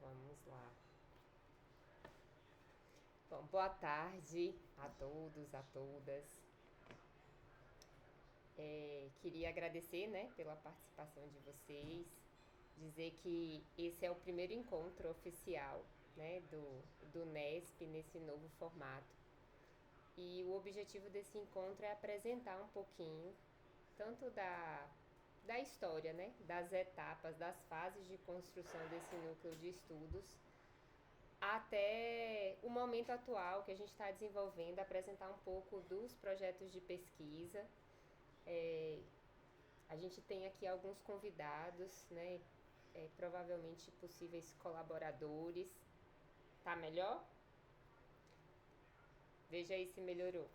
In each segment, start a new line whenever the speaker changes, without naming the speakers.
Vamos lá. Bom, boa tarde a todos, a todas. Queria agradecer, né, pela participação de vocês, dizer que esse é o primeiro encontro oficial, né, do NESP nesse novo formato. E o objetivo desse encontro é apresentar um pouquinho, tanto da história, né, das etapas, das fases de construção desse núcleo de estudos, até o momento atual que a gente está desenvolvendo, apresentar um pouco dos projetos de pesquisa. A gente tem aqui alguns convidados, né? Provavelmente possíveis colaboradores. Tá melhor? Veja aí se melhorou.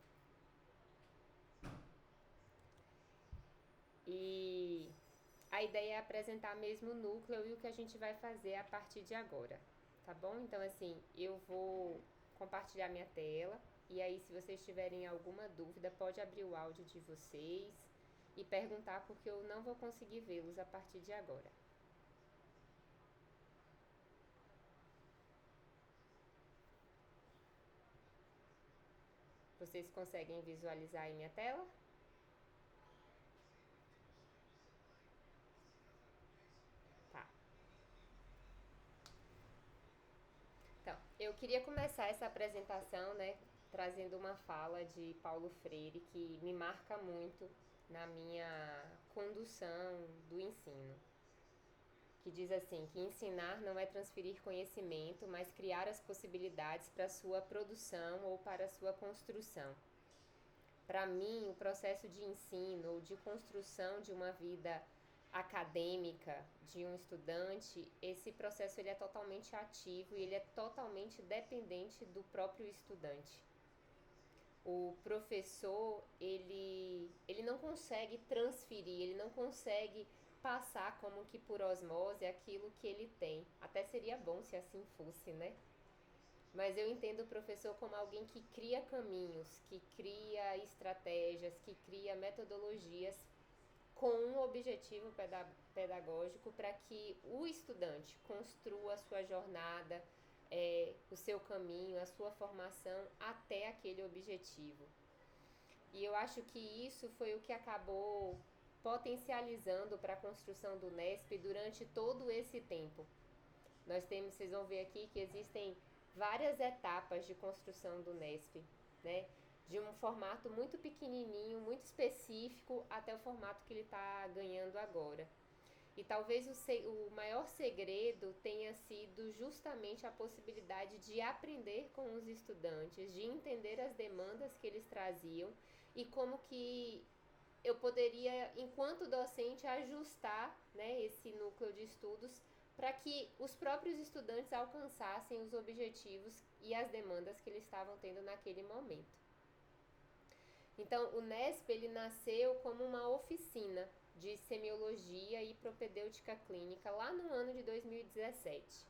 E a ideia é apresentar mesmo o núcleo e o que a gente vai fazer a partir de agora, tá bom? Então, assim, eu vou compartilhar minha tela e aí, se vocês tiverem alguma dúvida, pode abrir o áudio de vocês e perguntar, porque eu não vou conseguir vê-los a partir de agora. Vocês conseguem visualizar aí minha tela? Tá. Então, eu queria começar essa apresentação, né, trazendo uma fala de Paulo Freire que me marca muito na minha condução do ensino, que diz assim, que ensinar não é transferir conhecimento, mas criar as possibilidades para sua produção ou para sua construção. Para mim, o processo de ensino ou de construção de uma vida acadêmica de um estudante, esse processo ele é totalmente ativo e ele é totalmente dependente do próprio estudante. O professor, ele não consegue transferir, ele não consegue passar como que por osmose aquilo que ele tem. Até seria bom se assim fosse, né? Mas eu entendo o professor como alguém que cria caminhos, que cria estratégias, que cria metodologias com um objetivo pedagógico para que o estudante construa a sua jornada, o seu caminho, a sua formação até aquele objetivo. E eu acho que isso foi o que acabou potencializando para a construção do NESP durante todo esse tempo. Vocês vão ver aqui que existem várias etapas de construção do NESP, né? De um formato muito pequenininho, muito específico, até o formato que ele está ganhando agora. E talvez o maior segredo tenha sido justamente a possibilidade de aprender com os estudantes, de entender as demandas que eles traziam e como que eu poderia, enquanto docente, ajustar, né, esse núcleo de estudos para que os próprios estudantes alcançassem os objetivos e as demandas que eles estavam tendo naquele momento. Então, o NESP ele nasceu como uma oficina de semiologia e propedêutica clínica lá no ano de 2017,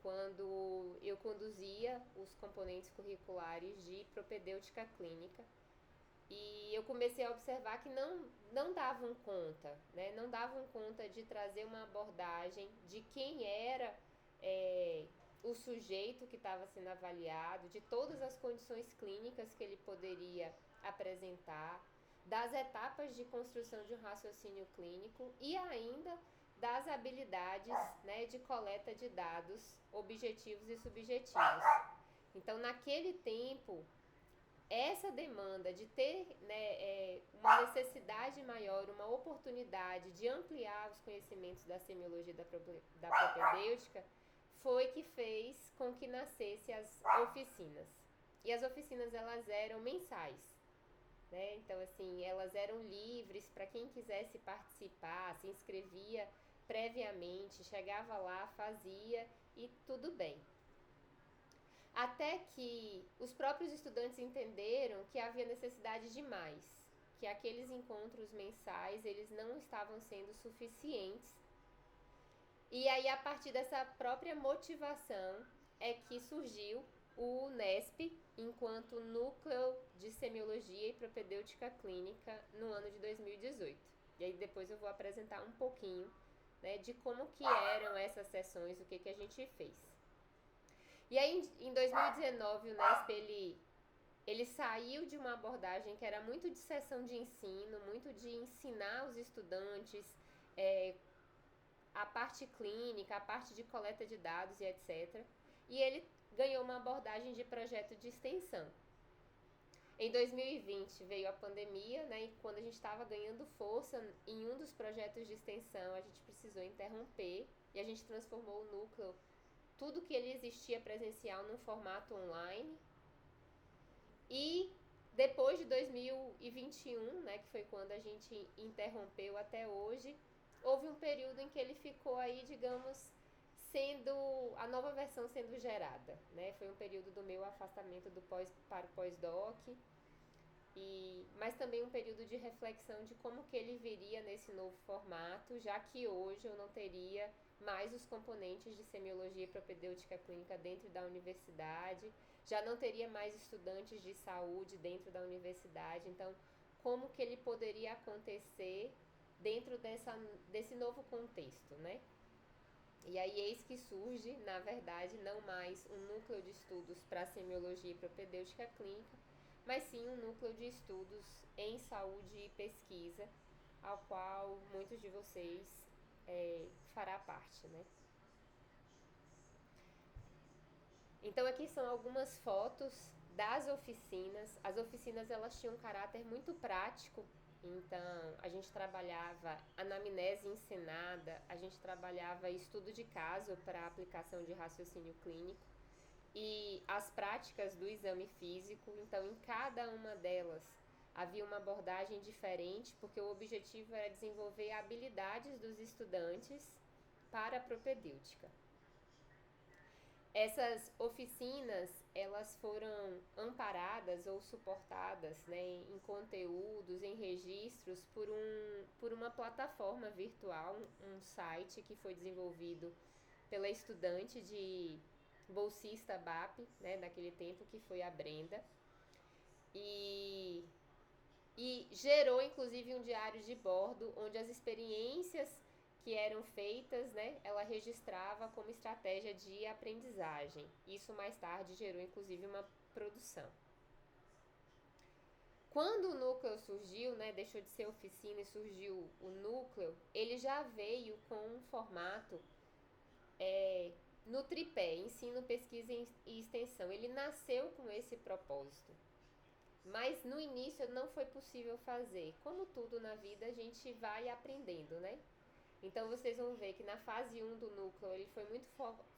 quando eu conduzia os componentes curriculares de propedêutica clínica. E eu comecei a observar que não davam conta, né? Não davam conta de trazer uma abordagem de quem era o sujeito que estava sendo avaliado, de todas as condições clínicas que ele poderia apresentar, das etapas de construção de um raciocínio clínico e ainda das habilidades, né, de coleta de dados objetivos e subjetivos. Então, naquele tempo, essa demanda de ter, né, uma necessidade maior, uma oportunidade de ampliar os conhecimentos da semiologia da propedêutica foi que fez com que nascesse as oficinas. E as oficinas elas eram mensais, né? Então assim, elas eram livres para quem quisesse participar, se inscrevia previamente, chegava lá, fazia e tudo bem. Até que os próprios estudantes entenderam que havia necessidade de mais, que aqueles encontros mensais eles não estavam sendo suficientes. E aí, a partir dessa própria motivação, é que surgiu o NESP enquanto Núcleo de Semiologia e Propedêutica Clínica no ano de 2018. E aí depois eu vou apresentar um pouquinho né, de como que eram essas sessões, o que que a gente fez. E aí, em 2019, o Nesp, ele saiu de uma abordagem que era muito de sessão de ensino, muito de ensinar os estudantes a parte clínica, a parte de coleta de dados e etc. E ele ganhou uma abordagem de projeto de extensão. Em 2020 veio a pandemia, né, e quando a gente estava ganhando força em um dos projetos de extensão, a gente precisou interromper e a gente transformou o núcleo, tudo que ele existia presencial, num formato online. E depois de 2021, né, que foi quando a gente interrompeu até hoje, houve um período em que ele ficou aí, digamos, sendo a nova versão sendo gerada, né? Foi um período do meu afastamento para o pós-doc, mas também um período de reflexão de como que ele viria nesse novo formato, já que hoje eu não teria mais os componentes de semiologia e propedêutica clínica dentro da universidade, já não teria mais estudantes de saúde dentro da universidade, então como que ele poderia acontecer dentro desse novo contexto, né? E aí eis que surge, na verdade, não mais um núcleo de estudos para semiologia e propedêutica clínica, mas sim um núcleo de estudos em saúde e pesquisa, ao qual muitos de vocês fará parte, né? Então aqui são algumas fotos das oficinas. As oficinas, elas tinham um caráter muito prático. Então a gente trabalhava anamnese encenada, a gente trabalhava estudo de caso para aplicação de raciocínio clínico e as práticas do exame físico. Então em cada uma delas havia uma abordagem diferente, porque o objetivo era desenvolver habilidades dos estudantes para a propedêutica. Essas oficinas, elas foram amparadas ou suportadas, né, em conteúdos, em registros, por uma plataforma virtual, um site que foi desenvolvido pela estudante de bolsista BAP, né, naquele tempo, que foi a Brenda. E gerou, inclusive, um diário de bordo, onde as experiências que eram feitas, né, ela registrava como estratégia de aprendizagem. Isso mais tarde gerou, inclusive, uma produção. Quando o núcleo surgiu, né, deixou de ser oficina e surgiu o núcleo, ele já veio com um formato no tripé, ensino, pesquisa e extensão. Ele nasceu com esse propósito. Mas no início não foi possível fazer. Como tudo na vida, a gente vai aprendendo, né? Então vocês vão ver que na fase 1 do núcleo ele foi muito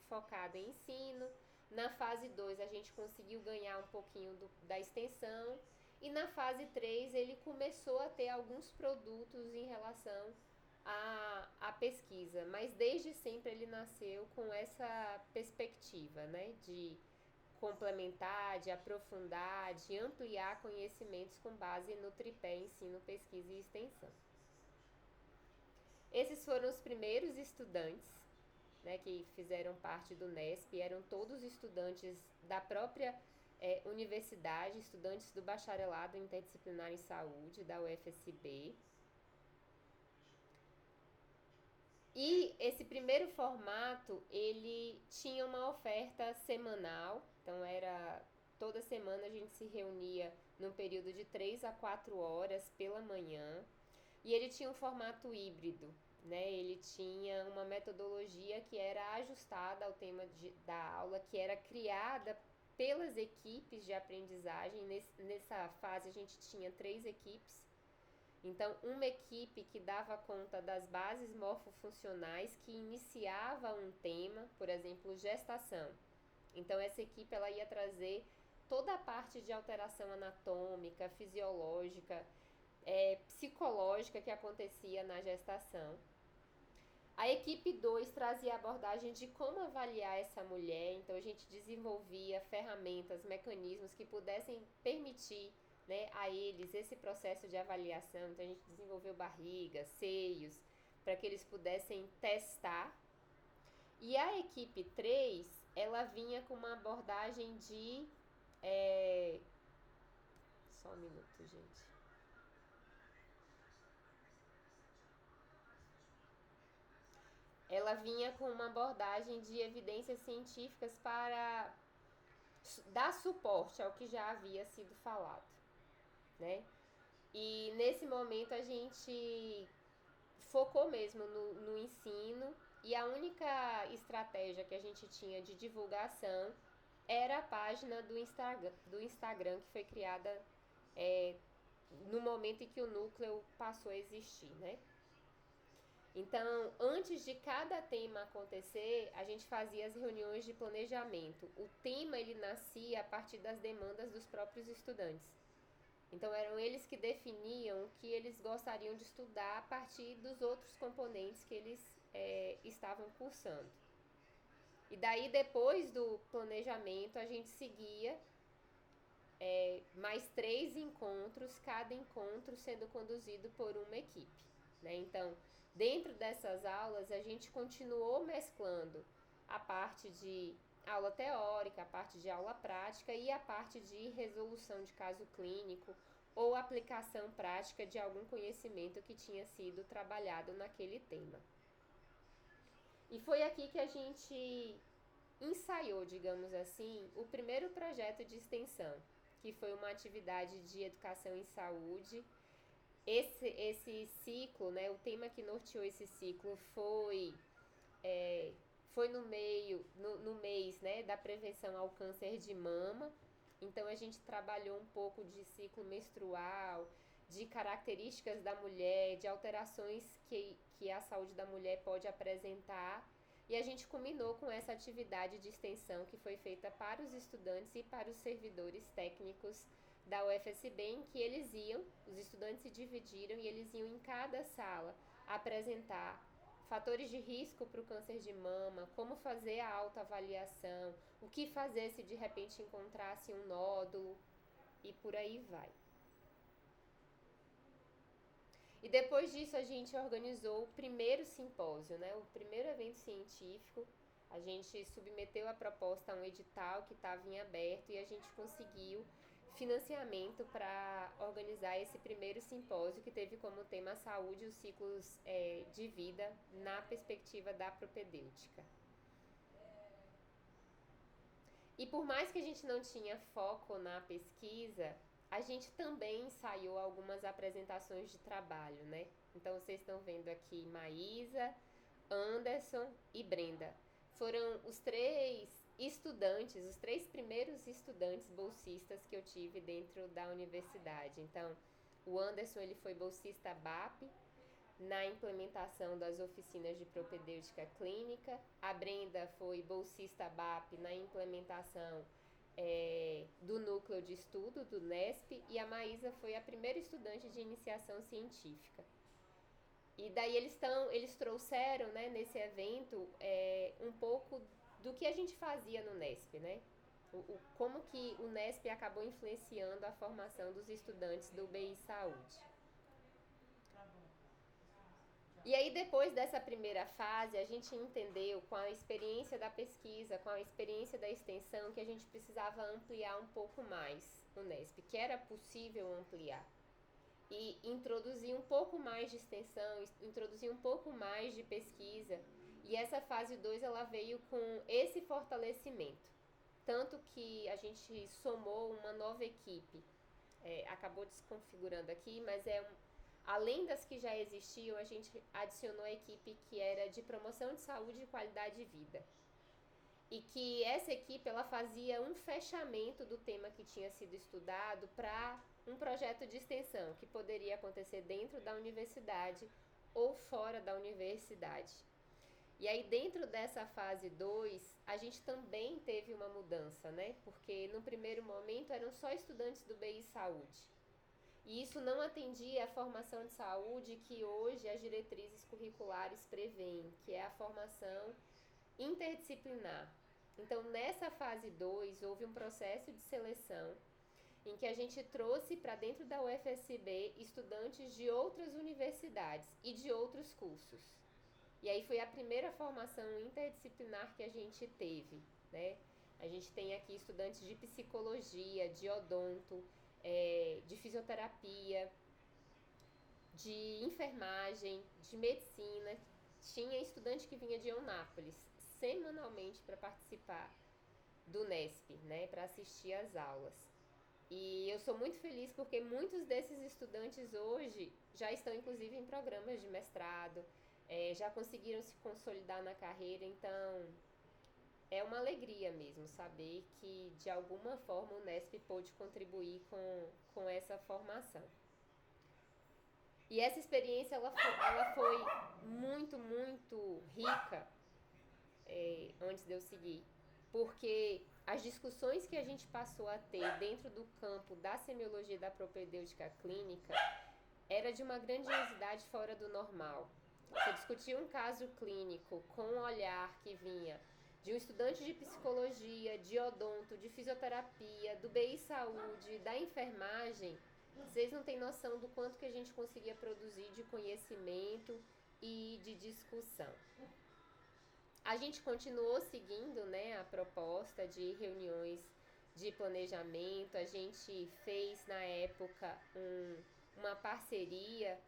focado em ensino. Na fase 2 a gente conseguiu ganhar um pouquinho da extensão. E na fase 3 ele começou a ter alguns produtos em relação à pesquisa. Mas desde sempre ele nasceu com essa perspectiva, né? De complementar, de aprofundar, de ampliar conhecimentos com base no tripé ensino, pesquisa e extensão. Esses foram os primeiros estudantes, né, que fizeram parte do Nesp, eram todos estudantes da própria universidade, estudantes do bacharelado interdisciplinar em saúde, da UFSB. E esse primeiro formato, ele tinha uma oferta semanal, então era toda semana a gente se reunia num período de 3 a 4 horas pela manhã, e ele tinha um formato híbrido, né? Ele tinha uma metodologia que era ajustada ao tema da aula, que era criada pelas equipes de aprendizagem. Nessa fase a gente tinha 3 equipes. Então, uma equipe que dava conta das bases morfofuncionais, que iniciava um tema, por exemplo, gestação. Então, essa equipe ela ia trazer toda a parte de alteração anatômica, fisiológica, psicológica que acontecia na gestação. A equipe 2 trazia a abordagem de como avaliar essa mulher. Então, a gente desenvolvia ferramentas, mecanismos que pudessem permitir, né, a eles esse processo de avaliação. Então a gente desenvolveu barriga, seios, para que eles pudessem testar. E a equipe 3, ela vinha com uma abordagem de... Só um minuto, gente. ela vinha com uma abordagem de evidências científicas para dar suporte ao que já havia sido falado, né? E nesse momento a gente focou mesmo no ensino, e a única estratégia que a gente tinha de divulgação era a página do Instagram que foi criada no momento em que o núcleo passou a existir, né? Então, antes de cada tema acontecer, a gente fazia as reuniões de planejamento. O tema ele nascia a partir das demandas dos próprios estudantes. Então, eram eles que definiam o que eles gostariam de estudar a partir dos outros componentes que eles estavam cursando. E daí, depois do planejamento, a gente seguia mais 3 encontros, cada encontro sendo conduzido por uma equipe, né? Então, dentro dessas aulas, a gente continuou mesclando a parte de aula teórica, a parte de aula prática e a parte de resolução de caso clínico ou aplicação prática de algum conhecimento que tinha sido trabalhado naquele tema. E foi aqui que a gente ensaiou, digamos assim, o primeiro projeto de extensão, que foi uma atividade de educação em saúde. Esse ciclo, né, o tema que norteou esse ciclo foi no mês, né, da prevenção ao câncer de mama. Então a gente trabalhou um pouco de ciclo menstrual, de características da mulher, de alterações que a saúde da mulher pode apresentar. E a gente culminou com essa atividade de extensão que foi feita para os estudantes e para os servidores técnicos da UFSB, em que os estudantes se dividiram e eles iam em cada sala apresentar fatores de risco para o câncer de mama, como fazer a autoavaliação, o que fazer se de repente encontrasse um nódulo e por aí vai. E depois disso a gente organizou o primeiro simpósio, né? O primeiro evento científico. A gente submeteu a proposta a um edital que estava em aberto e a gente conseguiu financiamento para organizar esse primeiro simpósio, que teve como tema a saúde e os ciclos de vida na perspectiva da propedêutica. E por mais que a gente não tinha foco na pesquisa, a gente também ensaiou algumas apresentações de trabalho, né? Então vocês estão vendo aqui Maísa, Anderson e Brenda. Foram os 3 estudantes, os 3 primeiros estudantes bolsistas que eu tive dentro da universidade. Então, o Anderson ele foi bolsista BAP na implementação das oficinas de propedêutica clínica. A Brenda foi bolsista BAP na implementação do núcleo de estudo do NESP, e a Maísa foi a primeira estudante de iniciação científica. E daí eles trouxeram, né, nesse evento um pouco do que a gente fazia no NESP, né? Como que o NESP acabou influenciando a formação dos estudantes do BI Saúde. E aí, depois dessa primeira fase, a gente entendeu, com a experiência da pesquisa, com a experiência da extensão, que a gente precisava ampliar um pouco mais no NESP, que era possível ampliar. E introduzir um pouco mais de extensão, introduzir um pouco mais de pesquisa. E essa fase 2, ela veio com esse fortalecimento. Tanto que a gente somou uma nova equipe. Acabou desconfigurando aqui, mas além das que já existiam, a gente adicionou a equipe que era de promoção de saúde e qualidade de vida. E que essa equipe ela fazia um fechamento do tema que tinha sido estudado para um projeto de extensão, que poderia acontecer dentro da universidade ou fora da universidade. E aí, dentro dessa fase 2, a gente também teve uma mudança, né? Porque no primeiro momento eram só estudantes do BI Saúde. E isso não atendia a formação de saúde que hoje as diretrizes curriculares prevêem, que é a formação interdisciplinar. Então, nessa fase 2, houve um processo de seleção em que a gente trouxe para dentro da UFSB estudantes de outras universidades e de outros cursos. E aí foi a primeira formação interdisciplinar que a gente teve, né? A gente tem aqui estudantes de psicologia, de odonto, de fisioterapia, de enfermagem, de medicina, tinha estudante que vinha de Eunápolis semanalmente para participar do Nesp, né, para assistir às aulas. E eu sou muito feliz porque muitos desses estudantes hoje já estão inclusive em programas de mestrado, já conseguiram se consolidar na carreira, então é uma alegria mesmo saber que de alguma forma o Nesp pôde contribuir com essa formação. E essa experiência ela foi muito, muito rica antes de eu seguir, porque as discussões que a gente passou a ter dentro do campo da semiologia e da propedêutica clínica era de uma grandiosidade fora do normal. Você discutia um caso clínico com um olhar que vinha de um estudante de psicologia, de odonto, de fisioterapia, do BI Saúde, da enfermagem. Vocês não têm noção do quanto que a gente conseguia produzir de conhecimento e de discussão. A gente continuou seguindo, né, a proposta de reuniões de planejamento. A gente fez na época uma parceria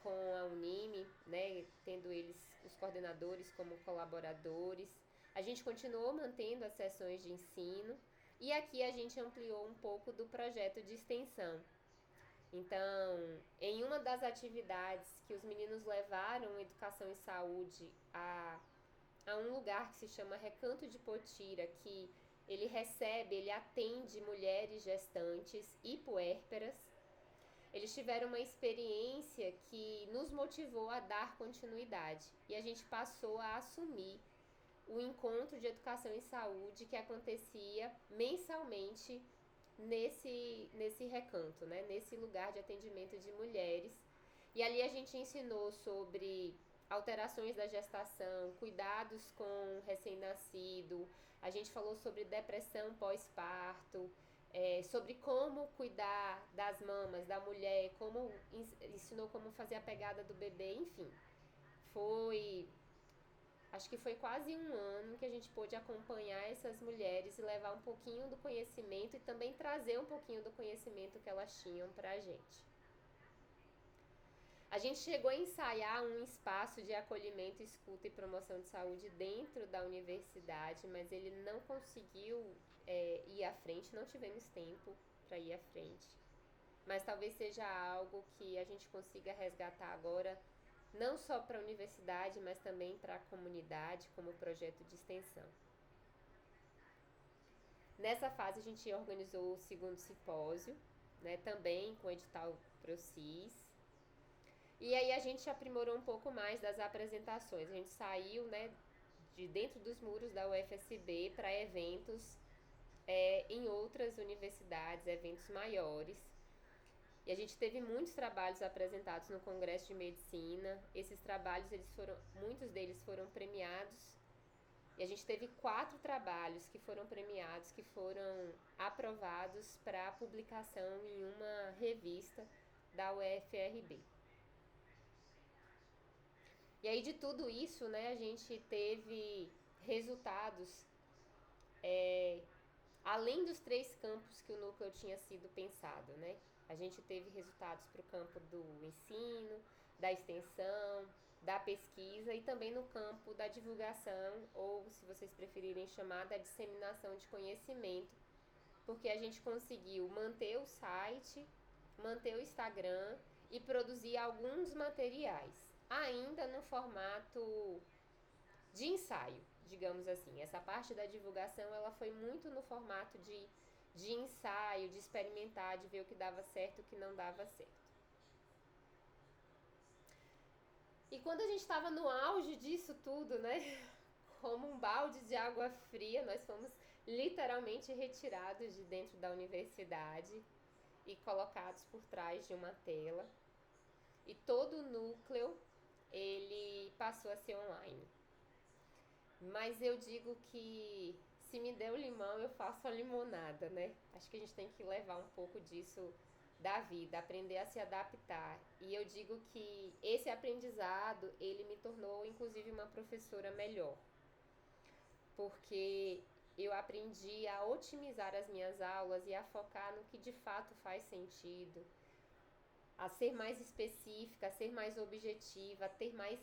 com a Unime, né, tendo eles, os coordenadores, como colaboradores. A gente continuou mantendo as sessões de ensino e aqui a gente ampliou um pouco do projeto de extensão. Então, em uma das atividades que os meninos levaram Educação e Saúde a um lugar que se chama Recanto de Potira, que ele atende mulheres gestantes e puérperas. Eles tiveram uma experiência que nos motivou a dar continuidade e a gente passou a assumir o encontro de educação e saúde que acontecia mensalmente nesse recanto, né? Nesse lugar de atendimento de mulheres. E ali a gente ensinou sobre alterações da gestação, cuidados com o recém-nascido, a gente falou sobre depressão pós-parto, sobre como cuidar das mamas da mulher, ensinou como fazer a pegada do bebê, enfim. Acho que foi quase um ano que a gente pôde acompanhar essas mulheres e levar um pouquinho do conhecimento e também trazer um pouquinho do conhecimento que elas tinham pra gente. A gente chegou a ensaiar um espaço de acolhimento, escuta e promoção de saúde dentro da universidade, mas ele não conseguiu ir à frente, não tivemos tempo para ir à frente. Mas talvez seja algo que a gente consiga resgatar agora, não só para a universidade, mas também para a comunidade, como projeto de extensão. Nessa fase a gente organizou o segundo simpósio, né, também com o edital Procis. E aí a gente aprimorou um pouco mais das apresentações. A gente saiu, né, de dentro dos muros da UFSB para eventos em outras universidades, eventos maiores. E a gente teve muitos trabalhos apresentados no Congresso de Medicina. Esses trabalhos, muitos deles foram premiados. E a gente teve 4 trabalhos que foram premiados, que foram aprovados para publicação em uma revista da UFRB. E aí de tudo isso, né, a gente teve resultados, além dos 3 campos que o núcleo tinha sido pensado, né? A gente teve resultados para o campo do ensino, da extensão, da pesquisa e também no campo da divulgação, ou se vocês preferirem chamar, da disseminação de conhecimento, porque a gente conseguiu manter o site, manter o Instagram e produzir alguns materiais, ainda no formato de ensaio, digamos assim. Essa parte da divulgação, ela foi muito no formato de ensaio, de experimentar, de ver o que dava certo e o que não dava certo. E quando a gente estava no auge disso tudo, né, como um balde de água fria, nós fomos literalmente retirados de dentro da universidade e colocados por trás de uma tela. E todo o núcleo, ele passou a ser online. Mas eu digo que se me der o limão, eu faço a limonada, né? Acho que a gente tem que levar um pouco disso da vida, aprender a se adaptar. E eu digo que esse aprendizado, ele me tornou, inclusive, uma professora melhor. Porque eu aprendi a otimizar as minhas aulas e a focar no que de fato faz sentido, a ser mais específica, a ser mais objetiva, a ter mais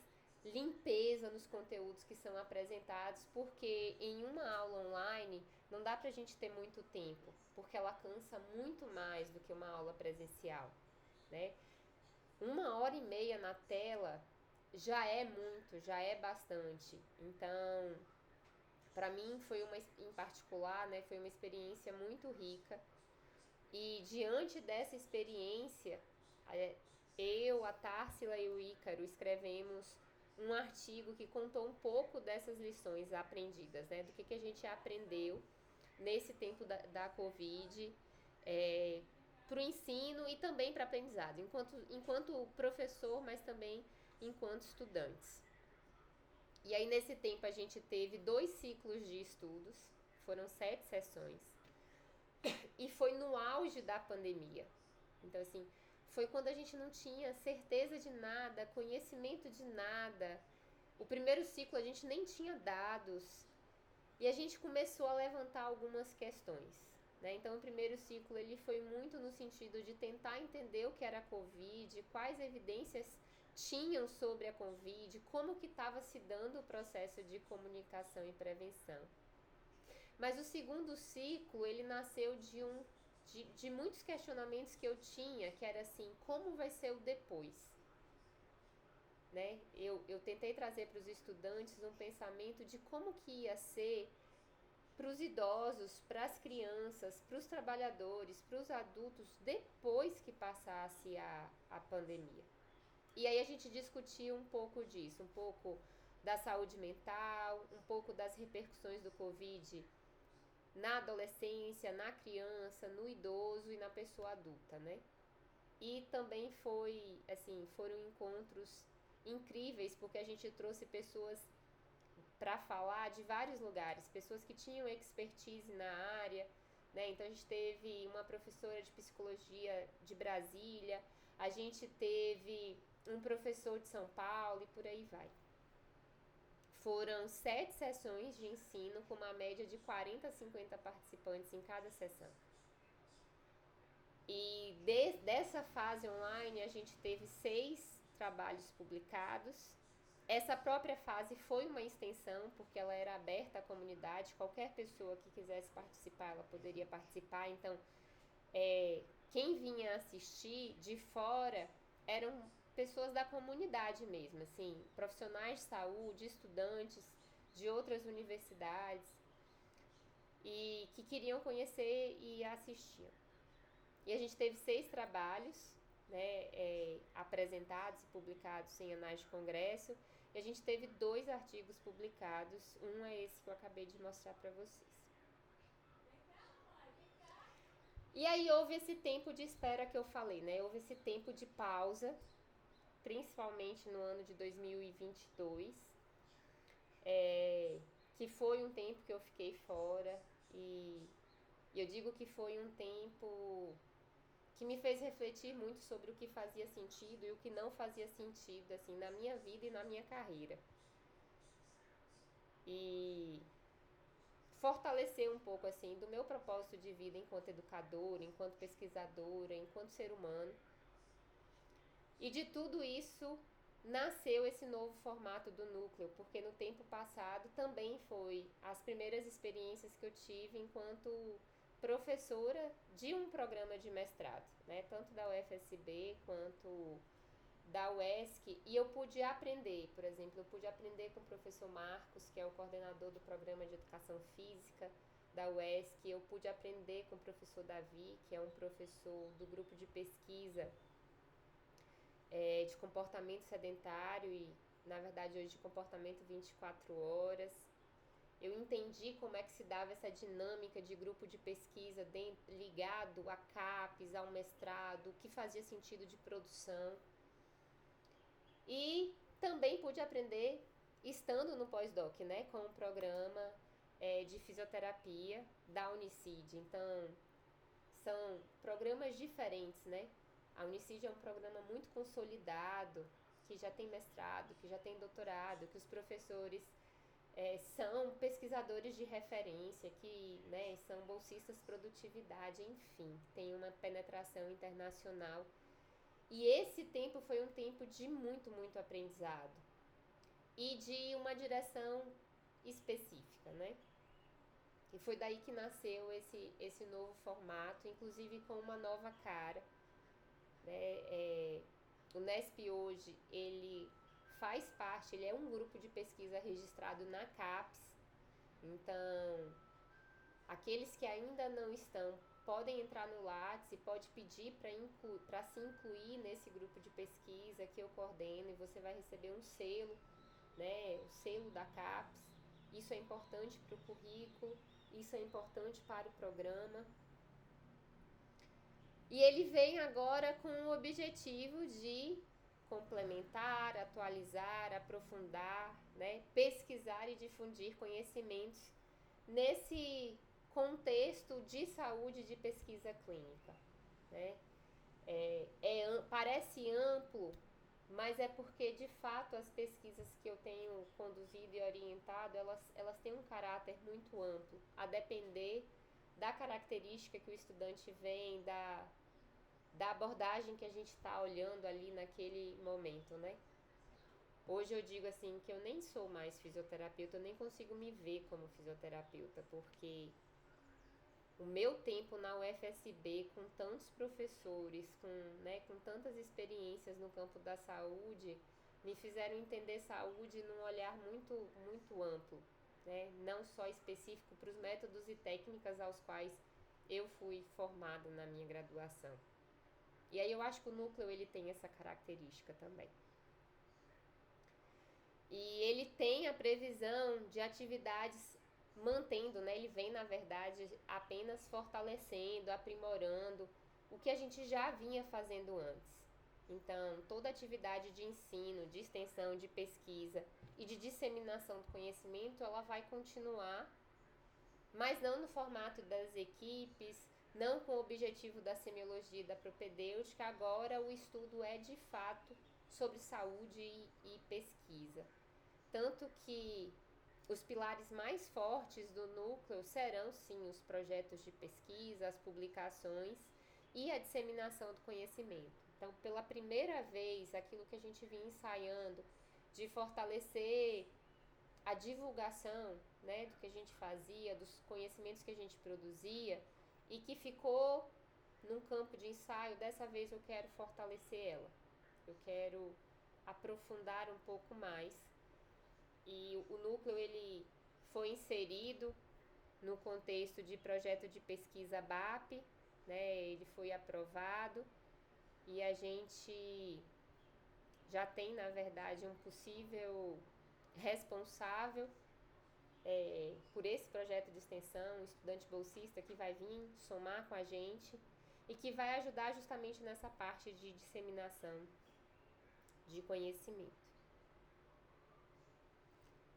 limpeza nos conteúdos que são apresentados, porque em uma aula online não dá pra gente ter muito tempo, porque ela cansa muito mais do que uma aula presencial, né? 1 hora e meia na tela já é muito, já é bastante. Então, para mim foi em particular, né, foi uma experiência muito rica. E diante dessa experiência, eu, a Társila e o Ícaro escrevemos um artigo que contou um pouco dessas lições aprendidas, né, do que a gente aprendeu nesse tempo da Covid, para o ensino e também para aprendizado, enquanto professor, mas também enquanto estudantes. E aí nesse tempo a gente teve 2 ciclos de estudos, foram 7 sessões, e foi no auge da pandemia. Então assim, foi quando a gente não tinha certeza de nada, conhecimento de nada. O primeiro ciclo a gente nem tinha dados, e a gente começou a levantar algumas questões. Né? Então, o primeiro ciclo ele foi muito no sentido de tentar entender o que era a Covid, quais evidências tinham sobre a Covid, como que estava se dando o processo de comunicação e prevenção. Mas o segundo ciclo, ele nasceu de muitos questionamentos que eu tinha, que era assim, como vai ser o depois? Né? Eu tentei trazer para os estudantes um pensamento de como que ia ser para os idosos, para as crianças, para os trabalhadores, para os adultos, depois que passasse a pandemia. E aí a gente discutiu um pouco disso, um pouco da saúde mental, um pouco das repercussões do Covid na adolescência, na criança, no idoso e na pessoa adulta, né? E também foram encontros incríveis, porque a gente trouxe pessoas para falar de vários lugares, pessoas que tinham expertise na área, né? Então a gente teve uma professora de psicologia de Brasília, a gente teve um professor de São Paulo e por aí vai. Foram 7 sessões de ensino com uma média de 40 a 50 participantes em cada sessão. E dessa fase online a gente teve 6 trabalhos publicados. Essa própria fase foi uma extensão, porque ela era aberta à comunidade, qualquer pessoa que quisesse participar, ela poderia participar. Então, quem vinha assistir de fora eram pessoas da comunidade mesmo, assim, profissionais de saúde, estudantes de outras universidades, e que queriam conhecer e assistiam. E a gente teve 6 trabalhos, né, apresentados e publicados em anais de congresso, e a gente teve 2 artigos publicados, um é esse que eu acabei de mostrar para vocês. E aí houve esse tempo de espera que eu falei, né? Houve esse tempo de pausa, principalmente no ano de 2022, que foi um tempo que eu fiquei fora, e eu digo que foi um tempo que me fez refletir muito sobre o que fazia sentido e o que não fazia sentido, assim, na minha vida e na minha carreira. E fortalecer um pouco, assim, do meu propósito de vida enquanto educadora, enquanto pesquisadora, enquanto ser humano. E de tudo isso nasceu esse novo formato do núcleo, porque no tempo passado também foi as primeiras experiências que eu tive enquanto professora de um programa de mestrado, né? Tanto da UFSB quanto da UESC, e eu pude aprender, por exemplo, eu pude aprender com o professor Marcos, que é o coordenador do programa de educação física da UESC, eu pude aprender com o professor Davi, que é um professor do grupo de pesquisa de comportamento sedentário e, na verdade, hoje de comportamento 24 horas. Eu entendi como é que se dava essa dinâmica de grupo de pesquisa ligado a CAPES, ao mestrado, o que fazia sentido de produção. E também pude aprender estando no pós-doc, né, com o programa de fisioterapia da Unicid. Então, são programas diferentes, né? A Unicid é um programa muito consolidado, que já tem mestrado, que já tem doutorado, que os professores são pesquisadores de referência, que, né, são bolsistas de produtividade, enfim, tem uma penetração internacional. E esse tempo foi um tempo de muito, muito aprendizado. e de uma direção específica, né? E foi daí que nasceu esse novo formato, inclusive com uma nova cara, né? O NESP hoje, ele faz parte, ele é um grupo de pesquisa registrado na CAPES, então aqueles que ainda não estão podem entrar no Lattes e pode pedir para se incluir nesse grupo de pesquisa que eu coordeno, e você vai receber um selo, né, o selo da CAPES. Isso é importante para o currículo, isso é importante para o programa. E ele vem agora com o objetivo de complementar, atualizar, aprofundar, né, pesquisar e difundir conhecimentos nesse contexto de saúde de pesquisa clínica, né? Parece amplo, mas é porque de fato as pesquisas que eu tenho conduzido e orientado, elas têm um caráter muito amplo, a depender da característica que o estudante vem, da abordagem que a gente está olhando ali naquele momento, né? Hoje eu digo assim que eu nem sou mais fisioterapeuta, eu nem consigo me ver como fisioterapeuta, porque o meu tempo na UFSB, com tantos professores, com tantas experiências no campo da saúde, me fizeram entender saúde num olhar muito, muito amplo, né? Não só específico para os métodos e técnicas aos quais eu fui formada na minha graduação. E aí eu acho que o núcleo ele tem essa característica também. E ele tem a previsão de atividades mantendo, né? Ele vem, na verdade, apenas fortalecendo, aprimorando o que a gente já vinha fazendo antes. Então, toda atividade de ensino, de extensão, de pesquisa e de disseminação do conhecimento, ela vai continuar, mas não no formato das equipes, não com o objetivo da semiologia e da propedêutica. Agora o estudo é, de fato, sobre saúde e pesquisa. Tanto que os pilares mais fortes do núcleo serão, sim, os projetos de pesquisa, as publicações e a disseminação do conhecimento. Então, pela primeira vez, aquilo que a gente vinha ensaiando de fortalecer a divulgação, né, do que a gente fazia, dos conhecimentos que a gente produzia e que ficou num campo de ensaio, dessa vez eu quero fortalecer ela. Eu quero aprofundar um pouco mais. E o núcleo ele foi inserido no contexto de projeto de pesquisa BAP, né? Ele foi aprovado e a gente já tem, na verdade, um possível responsável por esse projeto de extensão, um estudante bolsista que vai vir somar com a gente e que vai ajudar justamente nessa parte de disseminação de conhecimento.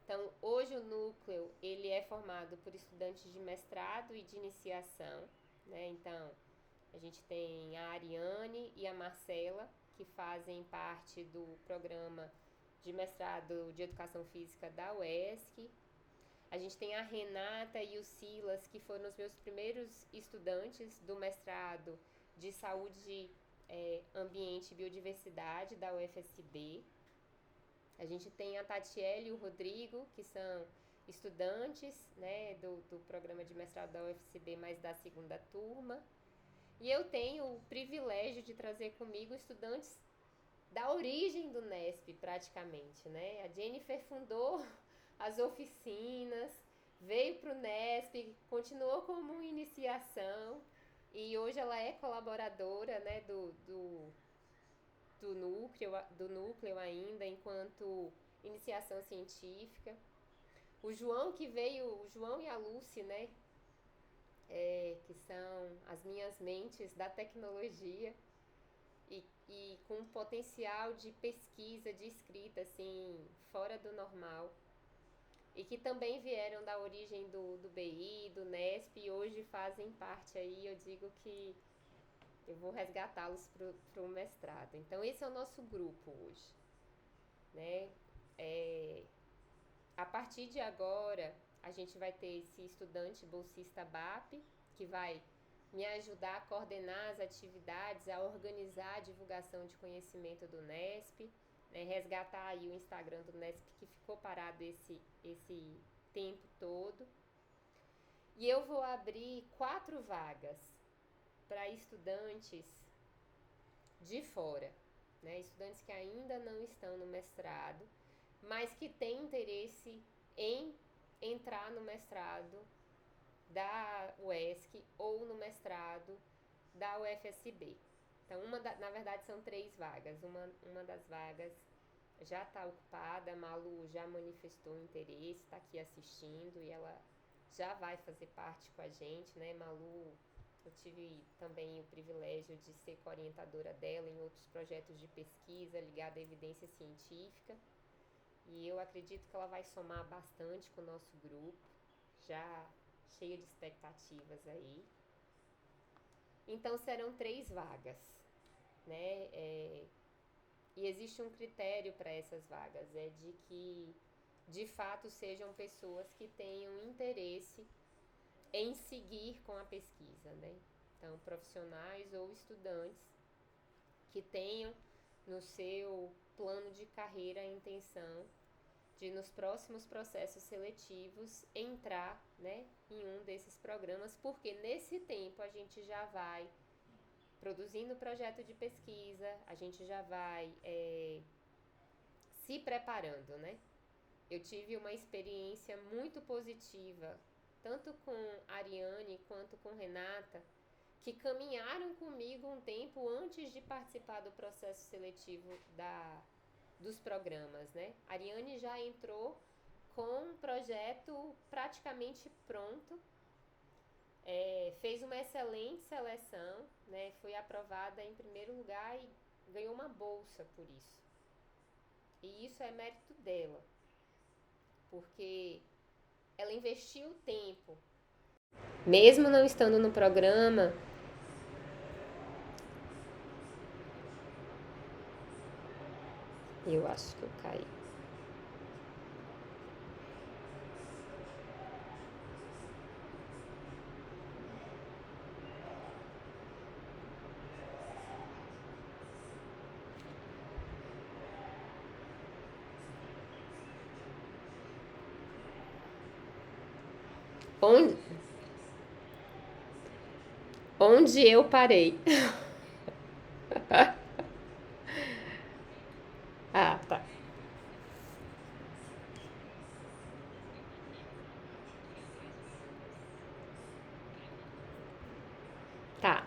Então, hoje o núcleo ele é formado por estudantes de mestrado e de iniciação, né? Então, a gente tem a Ariane e a Marcela, que fazem parte do programa de mestrado de Educação Física da UESC. A gente tem a Renata e o Silas, que foram os meus primeiros estudantes do mestrado de Saúde, Ambiente e Biodiversidade da UFSB. A gente tem a Tatiele e o Rodrigo, que são estudantes, né, do programa de mestrado da UFSB, mas da segunda turma. E eu tenho o privilégio de trazer comigo estudantes da origem do NESP, praticamente, né? A Jennifer fundou as oficinas, veio para o NESP, continuou como iniciação e hoje ela é colaboradora, né, do núcleo ainda, enquanto iniciação científica. O João o João e a Lucy, né, que são as minhas mentes da tecnologia e com um potencial de pesquisa, de escrita, assim, fora do normal. E que também vieram da origem do BI, do NESP e hoje fazem parte aí, eu digo que eu vou resgatá-los para o mestrado. Então, esse é o nosso grupo hoje, né? A partir de agora, a gente vai ter esse estudante bolsista BAP, que vai me ajudar a coordenar as atividades, a organizar a divulgação de conhecimento do NESP, né, resgatar aí o Instagram do Nesp, que ficou parado esse tempo todo. E eu vou abrir 4 vagas para estudantes de fora, né, estudantes que ainda não estão no mestrado, mas que têm interesse em entrar no mestrado da UESC ou no mestrado da UFSB. Então, na verdade, são 3 vagas. Uma das vagas já está ocupada, a Malu já manifestou interesse, está aqui assistindo e ela já vai fazer parte com a gente, né, Malu? Eu tive também o privilégio de ser co-orientadora dela em outros projetos de pesquisa ligada à evidência científica. E eu acredito que ela vai somar bastante com o nosso grupo, já cheia de expectativas aí. Então serão 3 vagas, né? E existe um critério para essas vagas, é de que de fato sejam pessoas que tenham interesse em seguir com a pesquisa, né? Então, profissionais ou estudantes que tenham no seu plano de carreira a intenção de, nos próximos processos seletivos, entrar, né, em um desses programas, porque nesse tempo a gente já vai produzindo projeto de pesquisa, a gente já vai se preparando, né? Eu tive uma experiência muito positiva, tanto com a Ariane quanto com Renata, que caminharam comigo um tempo antes de participar do processo seletivo dos programas, né? A Ariane já entrou com um projeto praticamente pronto, fez uma excelente seleção, né? Foi aprovada em primeiro lugar e ganhou uma bolsa por isso. E isso é mérito dela, porque ela investiu tempo, mesmo não estando no programa. Eu acho que eu caí. Onde eu parei? Ah, tá. Tá,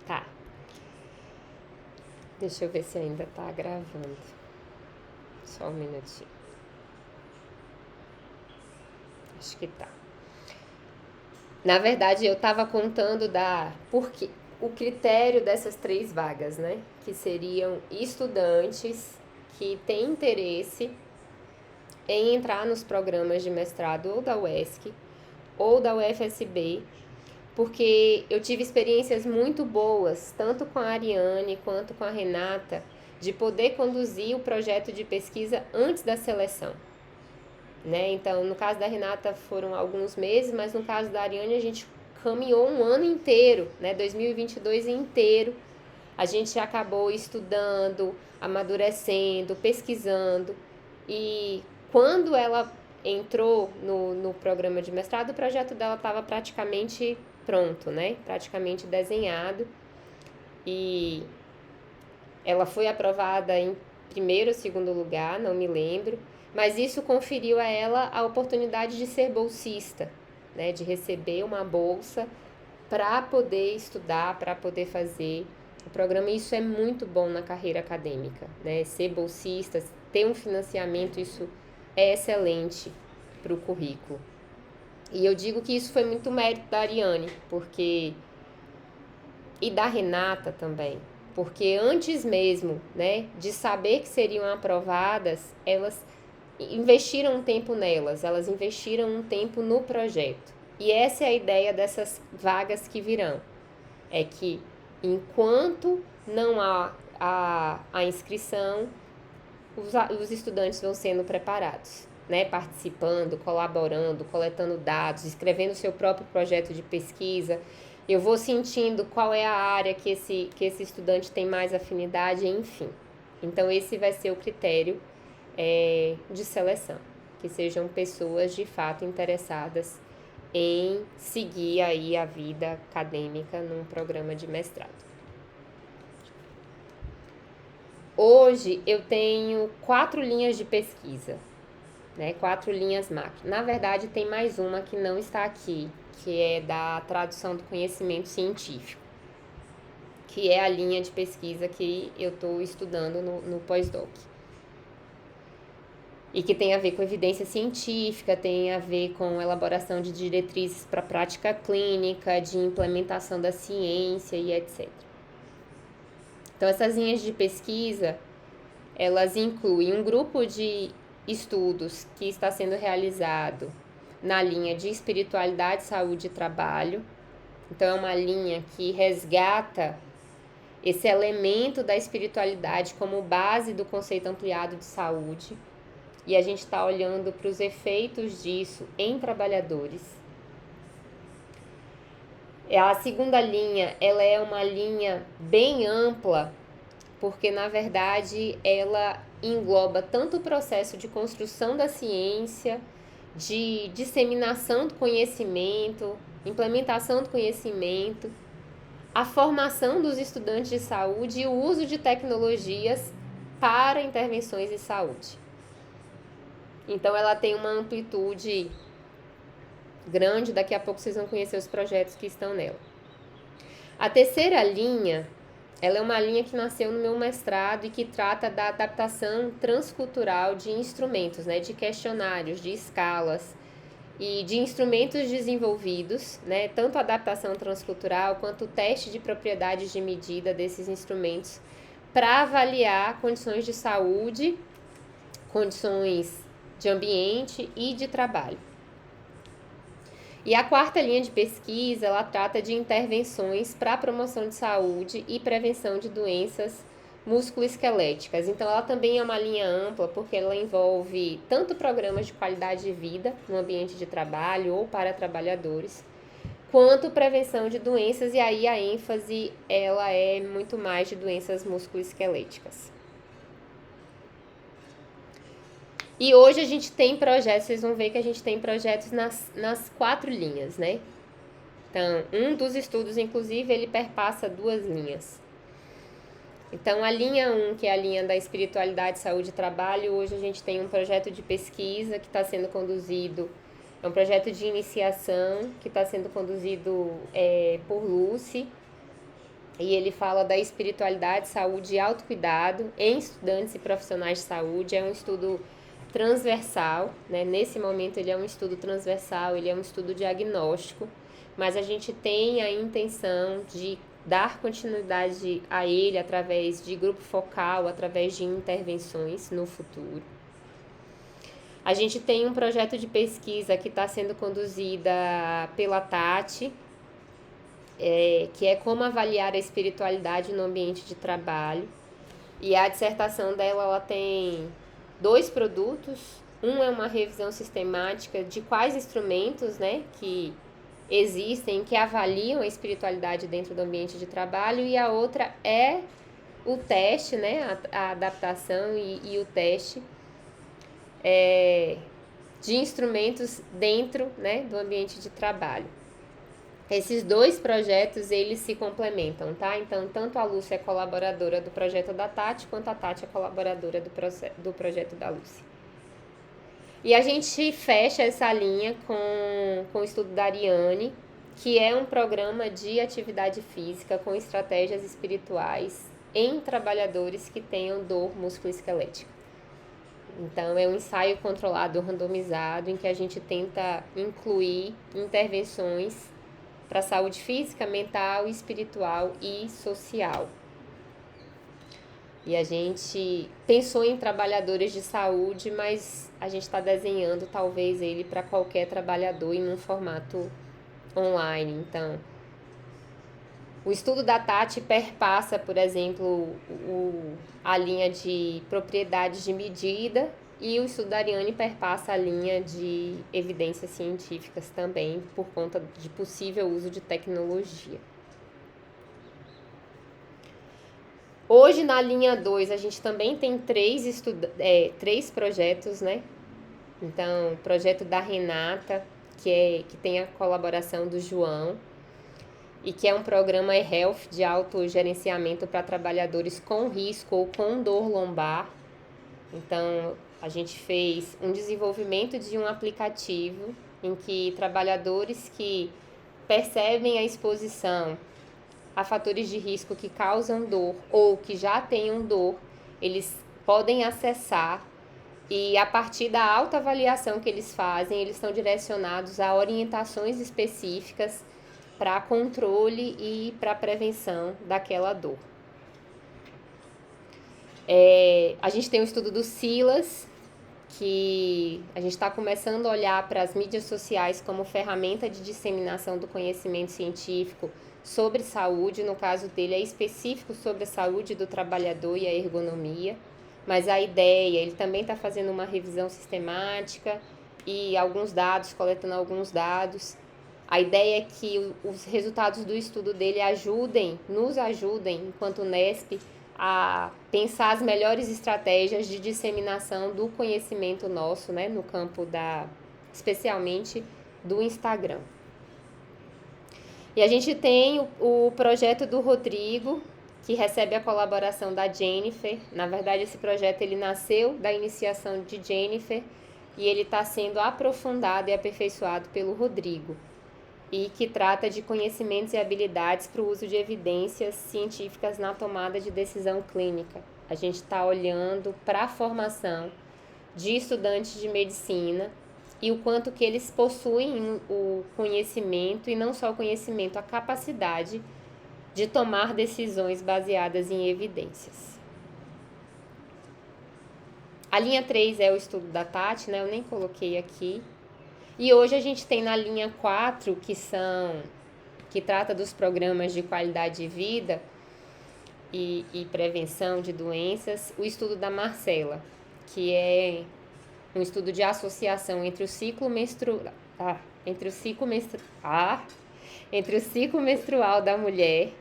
tá. Deixa eu ver se ainda tá gravando. Só um minutinho. Acho que tá. Na verdade, eu tava contando porque o critério dessas 3 vagas, né? Que seriam estudantes que têm interesse em entrar nos programas de mestrado ou da UESC ou da UFSB, porque eu tive experiências muito boas, tanto com a Ariane quanto com a Renata, de poder conduzir o projeto de pesquisa antes da seleção, né? Então, no caso da Renata foram alguns meses, mas no caso da Ariane a gente caminhou um ano inteiro, né? 2022 inteiro. A gente acabou estudando, amadurecendo, pesquisando, e quando ela entrou no programa de mestrado, o projeto dela estava praticamente pronto, né? Praticamente desenhado, e ela foi aprovada em primeiro ou segundo lugar, não me lembro, mas isso conferiu a ela a oportunidade de ser bolsista, né? De receber uma bolsa para poder estudar, para poder fazer o programa. E isso é muito bom na carreira acadêmica, né? Ser bolsista, ter um financiamento, isso é excelente para o currículo. E eu digo que isso foi muito mérito da Ariane, e da Renata também, porque antes mesmo, né, de saber que seriam aprovadas, elas investiram um tempo nelas, elas investiram um tempo no projeto. E essa é a ideia dessas vagas que virão, é que enquanto não há a inscrição, os estudantes vão sendo preparados, né? Participando, colaborando, coletando dados, escrevendo seu próprio projeto de pesquisa. Eu vou sentindo qual é a área que esse estudante tem mais afinidade, enfim. Então, esse vai ser o critério de seleção, que sejam pessoas de fato interessadas em seguir aí a vida acadêmica num programa de mestrado. Hoje eu tenho 4 linhas de pesquisa, né? 4 linhas macro. Na verdade, tem mais uma que não está aqui, que é da tradução do conhecimento científico, que é a linha de pesquisa que eu estou estudando no pós-doc. E que tem a ver com evidência científica, tem a ver com elaboração de diretrizes para prática clínica, de implementação da ciência e etc. Então, essas linhas de pesquisa, elas incluem um grupo de estudos que está sendo realizado na linha de espiritualidade, saúde e trabalho. Então, é uma linha que resgata esse elemento da espiritualidade como base do conceito ampliado de saúde. E a gente está olhando para os efeitos disso em trabalhadores. A segunda linha, ela é uma linha bem ampla, porque, na verdade, ela engloba tanto o processo de construção da ciência, de disseminação do conhecimento, implementação do conhecimento, a formação dos estudantes de saúde e o uso de tecnologias para intervenções em saúde. Então, ela tem uma amplitude grande, daqui a pouco vocês vão conhecer os projetos que estão nela. A terceira linha, ela é uma linha que nasceu no meu mestrado e que trata da adaptação transcultural de instrumentos, né, de questionários, de escalas e de instrumentos desenvolvidos, né, tanto a adaptação transcultural quanto o teste de propriedades de medida desses instrumentos para avaliar condições de saúde, condições de ambiente e de trabalho. E a quarta linha de pesquisa, ela trata de intervenções para a promoção de saúde e prevenção de doenças musculoesqueléticas. Então, ela também é uma linha ampla, porque ela envolve tanto programas de qualidade de vida no ambiente de trabalho ou para trabalhadores, quanto prevenção de doenças, e aí a ênfase, ela é muito mais de doenças musculoesqueléticas. E hoje a gente tem projetos, vocês vão ver que a gente tem projetos nas 4 linhas, né? Então, um dos estudos, inclusive, ele perpassa 2 linhas. Então, a linha 1, que é a linha da espiritualidade, saúde e trabalho, hoje a gente tem um projeto de pesquisa que está sendo conduzido, é um projeto de iniciação que está sendo conduzido por Lucy, e ele fala da espiritualidade, saúde e autocuidado em estudantes e profissionais de saúde. É um estudo transversal, né? Nesse momento ele é um estudo transversal, ele é um estudo diagnóstico, mas a gente tem a intenção de dar continuidade a ele através de grupo focal, através de intervenções no futuro. A gente tem um projeto de pesquisa que está sendo conduzida pela Tati, que é como avaliar a espiritualidade no ambiente de trabalho. E a dissertação dela, ela tem 2 produtos. Um é uma revisão sistemática de quais instrumentos, né, que existem, que avaliam a espiritualidade dentro do ambiente de trabalho, e a outra é o teste, né, a adaptação e o teste de instrumentos dentro, né, do ambiente de trabalho. Esses 2 projetos, eles se complementam, tá? Então, tanto a Lúcia é colaboradora do projeto da Tati, quanto a Tati é colaboradora do projeto da Lúcia. E a gente fecha essa linha com o estudo da Ariane, que é um programa de atividade física com estratégias espirituais em trabalhadores que tenham dor musculoesquelética. Então, é um ensaio controlado, randomizado, em que a gente tenta incluir intervenções para a saúde física, mental, espiritual e social. E a gente pensou em trabalhadores de saúde, mas a gente está desenhando talvez ele para qualquer trabalhador em um formato online. Então, o estudo da Tati perpassa, por exemplo, a linha de propriedades de medida, e o estudo da Ariane perpassa a linha de evidências científicas também, por conta de possível uso de tecnologia. Hoje, na linha 2 a gente também tem três projetos, né? Então, o projeto da Renata, que tem a colaboração do João, e que é um programa e-health de autogerenciamento para trabalhadores com risco ou com dor lombar. Então, a gente fez um desenvolvimento de um aplicativo em que trabalhadores que percebem a exposição a fatores de risco que causam dor ou que já tenham dor, eles podem acessar e a partir da autoavaliação que eles fazem, eles estão direcionados a orientações específicas para controle e para prevenção daquela dor. A gente tem o estudo do Silas, que a gente está começando a olhar para as mídias sociais como ferramenta de disseminação do conhecimento científico sobre saúde. No caso dele, é específico sobre a saúde do trabalhador e a ergonomia, mas a ideia, ele também está fazendo uma revisão sistemática e alguns dados, coletando alguns dados. A ideia é que os resultados do estudo dele nos ajudem, enquanto Nesp, a pensar as melhores estratégias de disseminação do conhecimento nosso, né, no campo especialmente do Instagram. E a gente tem o projeto do Rodrigo, que recebe a colaboração da Jennifer. Na verdade, esse projeto ele nasceu da iniciação de Jennifer e ele está sendo aprofundado e aperfeiçoado pelo Rodrigo, e que trata de conhecimentos e habilidades para o uso de evidências científicas na tomada de decisão clínica. A gente está olhando para a formação de estudantes de medicina e o quanto que eles possuem o conhecimento, e não só o conhecimento, a capacidade de tomar decisões baseadas em evidências. A linha 3 é o estudo da Tati, né? Eu nem coloquei aqui. E hoje a gente tem na linha 4, que trata dos programas de qualidade de vida e prevenção de doenças, o estudo da Marcela, que é um estudo de associação entre o ciclo menstrual da mulher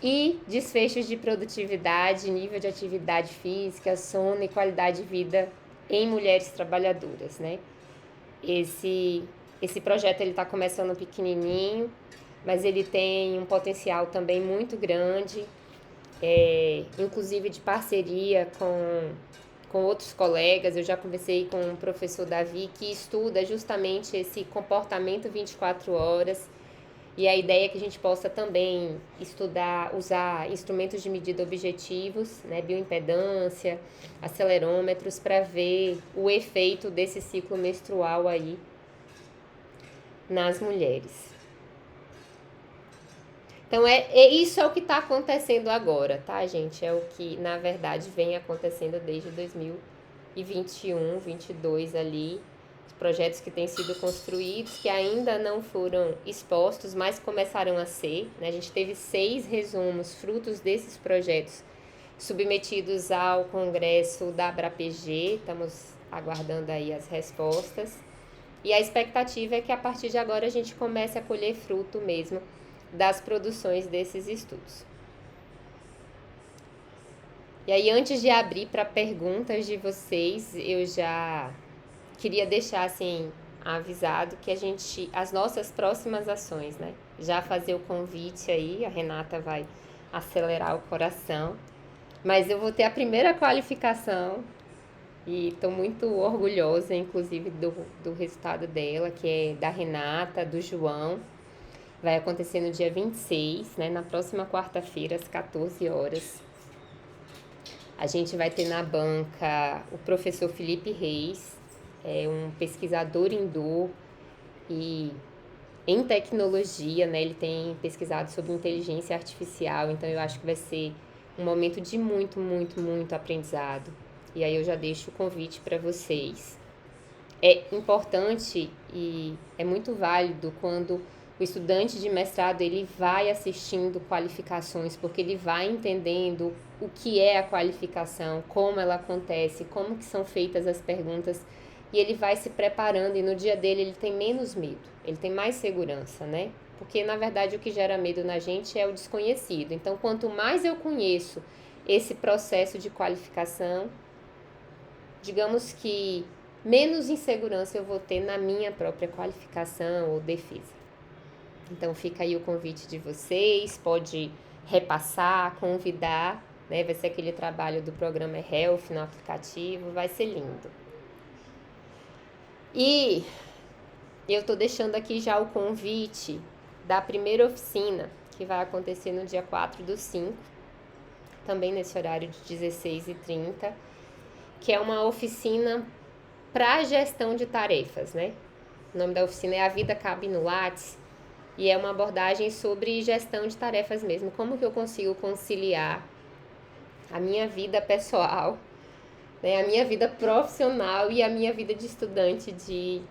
e desfechos de produtividade, nível de atividade física, sono e qualidade de vida em mulheres trabalhadoras, né? Esse projeto está começando pequenininho, mas ele tem um potencial também muito grande, inclusive de parceria com outros colegas. Eu já conversei com o professor Davi, que estuda justamente esse comportamento 24 horas, e a ideia é que a gente possa também usar instrumentos de medida objetivos, né, bioimpedância, acelerômetros, para ver o efeito desse ciclo menstrual aí nas mulheres. Então, isso é o que está acontecendo agora, tá, gente? É o que, na verdade, vem acontecendo desde 2021, 2022 ali. Os projetos que têm sido construídos, que ainda não foram expostos, mas começaram a ser, né? A gente teve 6 resumos, frutos desses projetos, submetidos ao congresso da ABRAPG. Estamos aguardando aí as respostas. E a expectativa é que a partir de agora a gente comece a colher fruto mesmo das produções desses estudos. E aí, antes de abrir para perguntas de vocês, eu já queria deixar assim avisado que as nossas próximas ações, né? Já fazer o convite aí, a Renata vai acelerar o coração, mas eu vou ter a primeira qualificação e estou muito orgulhosa, inclusive, do resultado dela, que é da Renata, do João. Vai acontecer no dia 26, né, na próxima quarta-feira, às 14 horas. A gente vai ter na banca o professor Felipe Reis, um pesquisador em dor e em tecnologia, né? Ele tem pesquisado sobre inteligência artificial, então eu acho que vai ser um momento de muito, muito, muito aprendizado. E aí eu já deixo o convite para vocês. É importante e é muito válido quando o estudante de mestrado ele vai assistindo qualificações, porque ele vai entendendo o que é a qualificação, como ela acontece, como que são feitas as perguntas, e ele vai se preparando, e no dia dele ele tem menos medo, ele tem mais segurança, né? Porque, na verdade, o que gera medo na gente é o desconhecido. Então, quanto mais eu conheço esse processo de qualificação, digamos que menos insegurança eu vou ter na minha própria qualificação ou defesa. Então fica aí o convite de vocês, pode repassar, convidar, né? Vai ser aquele trabalho do programa Health no aplicativo, vai ser lindo. E eu tô deixando aqui já o convite da primeira oficina, que vai acontecer no dia 4/5, também nesse horário de 16h30, que é uma oficina para gestão de tarefas, né? O nome da oficina é A Vida Cabe no Lattes, e é uma abordagem sobre gestão de tarefas mesmo. Como que eu consigo conciliar a minha vida pessoal, né, a minha vida profissional e a minha vida de estudante de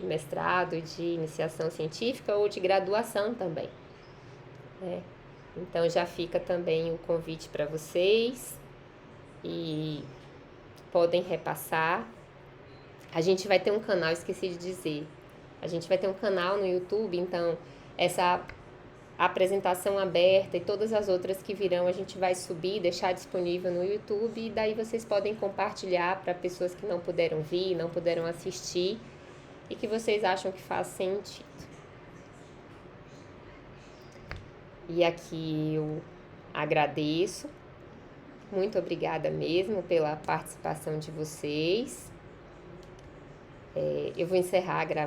mestrado, de iniciação científica ou de graduação também, né? Então já fica também o convite para vocês e podem repassar. A gente vai ter um canal, esqueci de dizer, a gente vai ter um canal no YouTube, então essa apresentação aberta e todas as outras que virão a gente vai subir, deixar disponível no YouTube, e daí vocês podem compartilhar para pessoas que não puderam vir, não puderam assistir e que vocês acham que faz sentido. E aqui eu agradeço, muito obrigada mesmo pela participação de vocês. Eu vou encerrar a gravação.